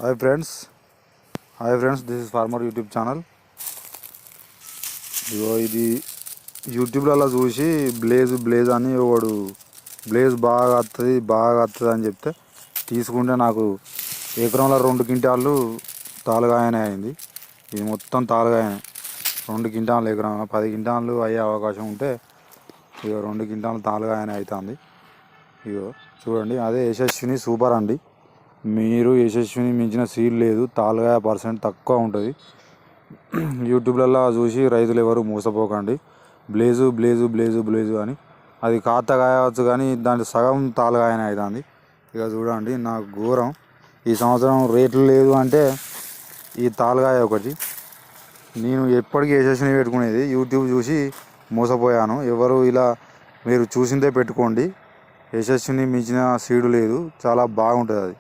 Hi friends this is farmer YouTube channel. ఇది యూట్యూబ్లలో చూసి బ్లేజ్ అని ఒకడు బ్లేజ్ బాగా వస్తుంది అని చెప్తే తీసుకుంటే నాకు ఎకరంలో 2 క్వింటాళ్ళు తాలుగాయనే అయింది. ఇది మొత్తం తాలుగాయనే 2 క్వింటాలు ఎకరం 10 క్వింటాలు అయ్యే అవకాశం ఉంటే ఇక 2 క్వింటాలు తాలుగాయనే అవుతుంది. ఇగో చూడండి, అదే యశస్విని సూపర్ అండి. మీరు యశస్విని మించిన సీడ్ లేదు, తాలుగాయ % తక్కువ ఉంటుంది. యూట్యూబ్లలో చూసి రైతులు ఎవరు మోసపోకండి. బ్లేజు అని అది కాతగాయవచ్చు కానీ దాని సగం తాలుగాయనే అవుతుంది. ఇక చూడండి, నాకు ఘోరం. ఈ సంవత్సరం రేట్లు లేదు అంటే ఈ తాలుగాయ ఒకటి. నేను ఎప్పటికీ యశస్విని పెట్టుకునేది, యూట్యూబ్ చూసి మోసపోయాను. ఎవరు ఇలా మీరు చూసిందే పెట్టుకోండి. యశస్విని మించిన సీడు లేదు, చాలా బాగుంటుంది అది.